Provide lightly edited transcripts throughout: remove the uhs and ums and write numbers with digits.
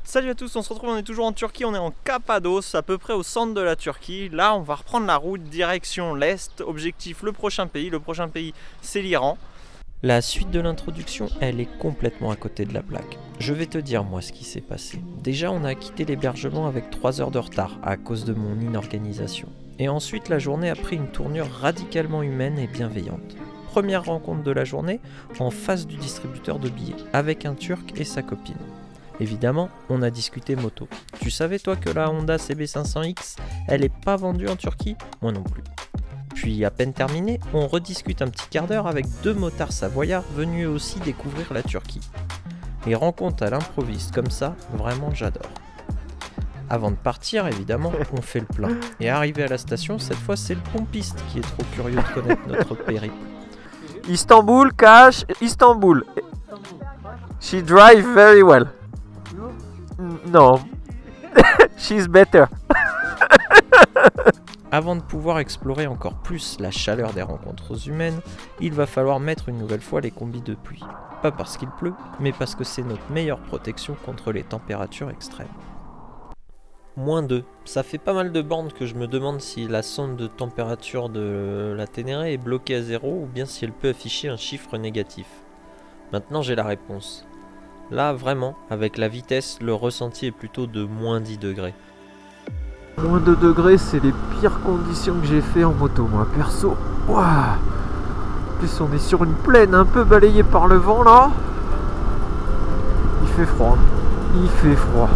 Salut à tous, on se retrouve, on est toujours en Turquie, on est en Cappadoce, à peu près au centre de la Turquie. Là, on va reprendre la route direction l'Est, objectif le prochain pays c'est l'Iran. La suite de l'introduction, elle est complètement à côté de la plaque. Je vais te dire moi ce qui s'est passé. Déjà, on a quitté l'hébergement avec 3 heures de retard à cause de mon inorganisation. Et ensuite, la journée a pris une tournure radicalement humaine et bienveillante. Première rencontre de la journée, en face du distributeur de billets, avec un Turc et sa copine. Évidemment, on a discuté moto. Tu savais toi que la Honda CB500X, elle est pas vendue en Turquie? Moi non plus. Puis à peine terminé, on rediscute un petit quart d'heure avec 2 motards savoyards venus aussi découvrir la Turquie. Les rencontres à l'improviste comme ça, vraiment j'adore. Avant de partir, évidemment, on fait le plein. Et arrivé à la station, cette fois c'est le pompiste qui est trop curieux de connaître notre périple. Istanbul, cash, Istanbul. She drive very well. No, she's better. Avant de pouvoir explorer encore plus la chaleur des rencontres humaines, il va falloir mettre une nouvelle fois les combis de pluie. Pas parce qu'il pleut, mais parce que c'est notre meilleure protection contre les températures extrêmes. -2, ça fait pas mal de bornes que je me demande si la sonde de température de la Ténéré est bloquée à 0 ou bien si elle peut afficher un chiffre négatif. Maintenant j'ai la réponse. Là, vraiment, avec la vitesse, le ressenti est plutôt de -10 degrés. -2 degrés, c'est les pires conditions que j'ai fait en moto, moi, perso. Ouah. En plus, on est sur une plaine un peu balayée par le vent, là. Il fait froid. Il fait froid.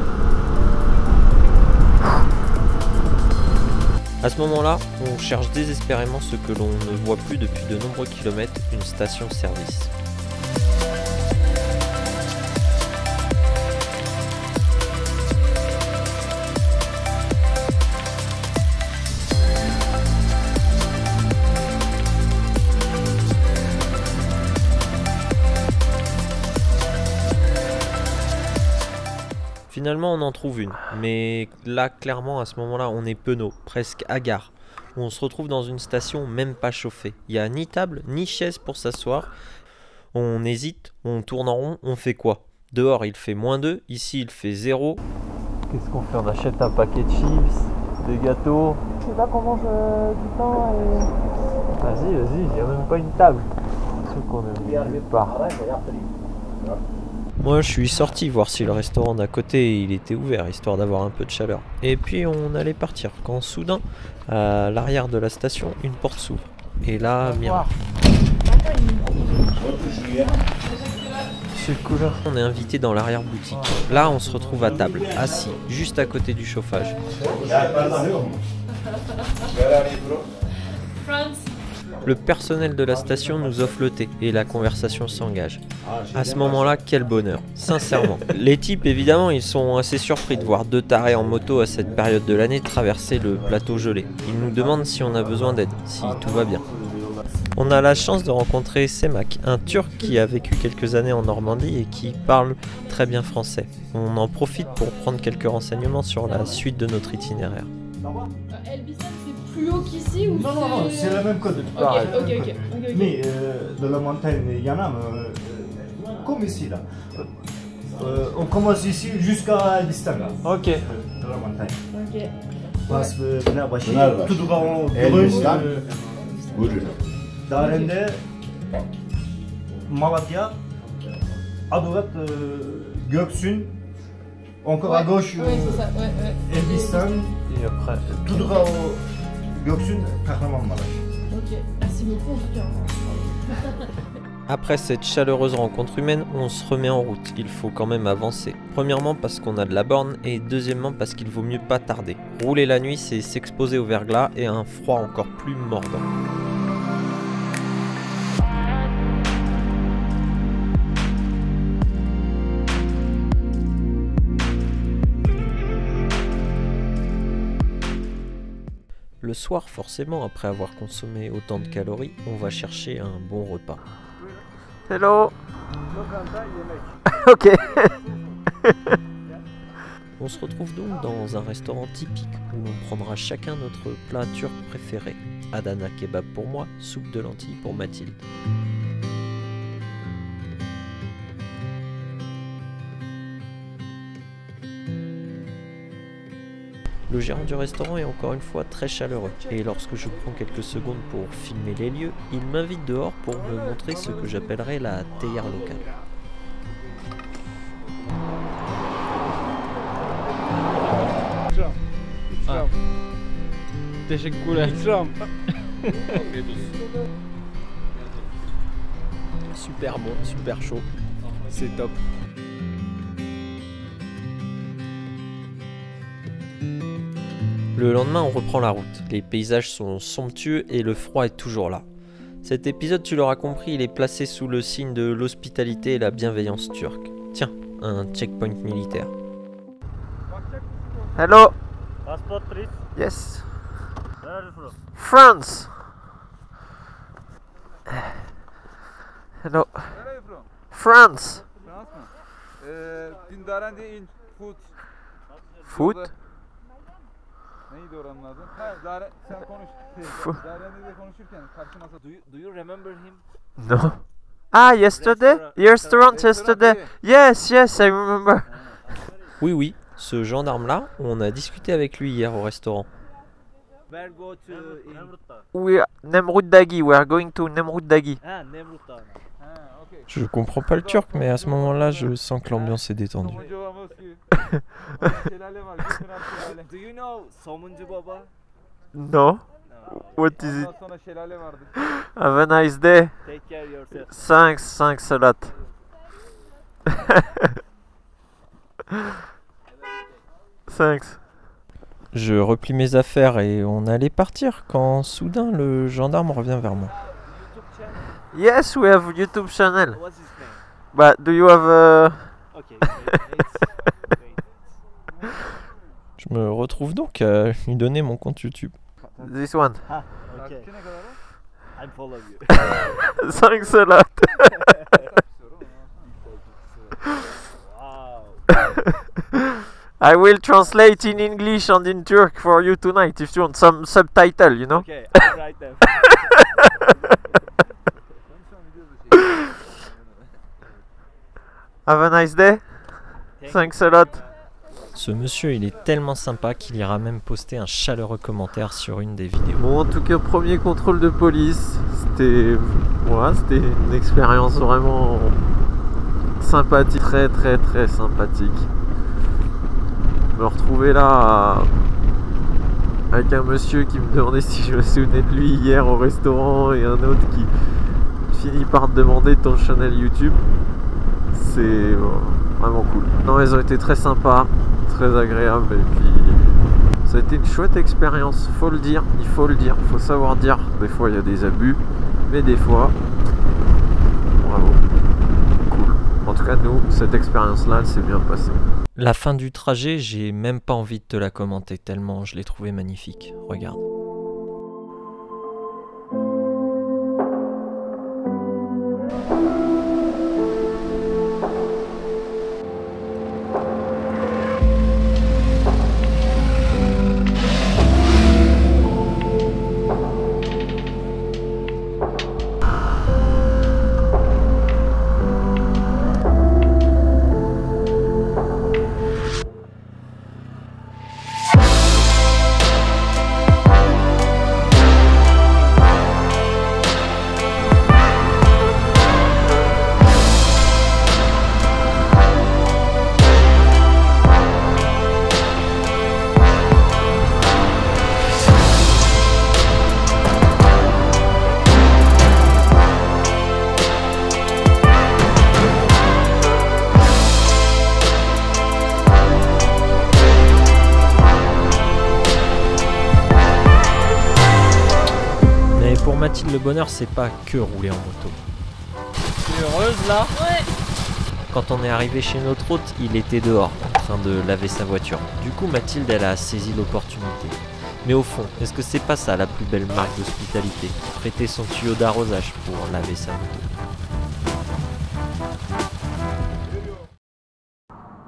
À ce moment-là, on cherche désespérément ce que l'on ne voit plus depuis de nombreux kilomètres, une station-service. Finalement on en trouve une, mais là clairement à ce moment-là on est penaud, presque hagard. On se retrouve dans une station même pas chauffée. Il n'y a ni table ni chaise pour s'asseoir. On hésite, on tourne en rond, on fait quoi? Dehors il fait -2, ici il fait 0. Qu'est-ce qu'on fait? On achète un paquet de chips, des gâteaux. Je sais pas qu'on mange du pain et... Vas-y, il n'y a même pas une table. C'est qu'on est nulle part. Moi je suis sorti voir si le restaurant d'à côté il était ouvert, histoire d'avoir un peu de chaleur. Et puis on allait partir, quand soudain, à l'arrière de la station, une porte s'ouvre. Et là, miracle. C'est cool. On est invité dans l'arrière-boutique. Là on se retrouve à table, assis, juste à côté du chauffage. Le personnel de la station nous offre le thé et la conversation s'engage. À ce moment-là, quel bonheur, sincèrement. Les types, évidemment, ils sont assez surpris de voir 2 tarés en moto à cette période de l'année traverser le plateau gelé. Ils nous demandent si on a besoin d'aide, si tout va bien. On a la chance de rencontrer Semak, un Turc qui a vécu quelques années en Normandie et qui parle très bien français. On en profite pour prendre quelques renseignements sur la suite de notre itinéraire. Elbistan, c'est plus haut qu'ici ou Non, c'est la même côte. Ok. Mais de la montagne, il y en a comme ici là. On commence ici jusqu'à Elbistan là. Ok. De la montagne. Ok. Parce que Fenerbahçe, Fenerbahçe. Tudukao, Elbistan. Darende, Malatya, à Göksun, encore à gauche, Ouais, c'est ça, ouais. Elbistan, Et après, Tudukao, Göksun, Kahramanmaraş. Ok. Merci beaucoup en tout cas. Après cette chaleureuse rencontre humaine, on se remet en route. Il faut quand même avancer. Premièrement parce qu'on a de la borne et deuxièmement parce qu'il vaut mieux pas tarder. Rouler la nuit, c'est s'exposer au verglas et à un froid encore plus mordant. Le soir, forcément, après avoir consommé autant de calories, on va chercher un bon repas. Hello. Ok. On se retrouve donc dans un restaurant typique où l'on prendra chacun notre plat turc préféré. Adana kebab pour moi, soupe de lentilles pour Mathilde. Le gérant du restaurant est encore une fois très chaleureux, et lorsque je prends quelques secondes pour filmer les lieux, il m'invite dehors pour me montrer ce que j'appellerais la théière locale. Super bon, super chaud, c'est top. Le lendemain, on reprend la route. Les paysages sont somptueux et le froid est toujours là. Cet épisode, tu l'auras compris, il est placé sous le signe de l'hospitalité et la bienveillance turque. Tiens, un checkpoint militaire. Hello. Passport, please. Yes. Where are you from? France. Hello. Where are you from? France. France mı? Dindaren diye in food. Food. Neydi oranın adı? Ha, Zaren sen konuş. Zaren de konuşurken karşı masa. Do you remember him? No. Ah, yesterday? Restaurant yesterday. Yes, yes, I remember. Oui, oui, ce gendarme-là, on a discuté avec lui hier au restaurant. Where go to We Nemrut Dagi. We are going to Nemrut Dagi. Nemrut Dağı. Ha, okey. Je comprends pas le turc, mais à ce moment-là, je sens que l'ambiance est détendue. Somuncu babamız ki. Şelale var. Gökpınar şelale. Do you know Somuncu Baba? No. No. What is it? Ondan sonra şelale vardı. Have a nice day. Take care yourself. Thanks a lot. Thanks. Je replie mes affaires et on allait partir quand soudain le gendarme revient vers moi. YouTube channel. Yes, we have YouTube channel. What's his name? But do you have Okay. Wait. Je me retrouve donc à lui donner mon compte YouTube. this one? Okay. Takipçi ne kadar o? I'm follow you. Thanks a lot. Wow. I will translate in English and in Turk for you tonight if you want some subtitle, you know? Okay, I'll write them. Have a nice day. Thanks a lot. Ce monsieur, il est tellement sympa qu'il ira même poster un chaleureux commentaire sur une des vidéos. Bon, en tout cas, premier contrôle de police. C'était une expérience vraiment sympathique, très sympathique. Me retrouver là avec un monsieur qui me demandait si je me souvenais de lui hier au restaurant et un autre qui finit par te demander ton channel YouTube. C'est vraiment cool. Non, ils ont été très sympas, très agréables et puis ça a été une chouette expérience, faut le dire, faut savoir dire. Des fois il y a des abus, mais des fois, bravo, cool. En tout cas nous, cette expérience-là, elle s'est bien passée. La fin du trajet, j'ai même pas envie de te la commenter tellement je l'ai trouvé magnifique. Regarde. Mathilde, le bonheur, c'est pas que rouler en moto. Tu es heureuse là? Ouais. Quand on est arrivé chez notre hôte, il était dehors, en train de laver sa voiture. Du coup, Mathilde, elle a saisi l'opportunité. Mais au fond, est-ce que c'est pas ça la plus belle marque d'hospitalité? Prêter son tuyau d'arrosage pour laver sa moto.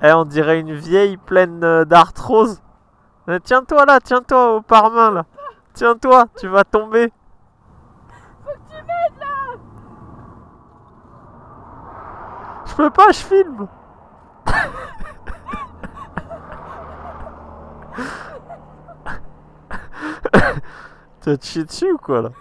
Eh, on dirait une vieille pleine d'arthrose. Tiens-toi là, tiens-toi au pare-main là. Tiens-toi, tu vas tomber. Faut que tu m'aides là. Je peux pas, je filme. Tu vas te chier dessus ou quoi là?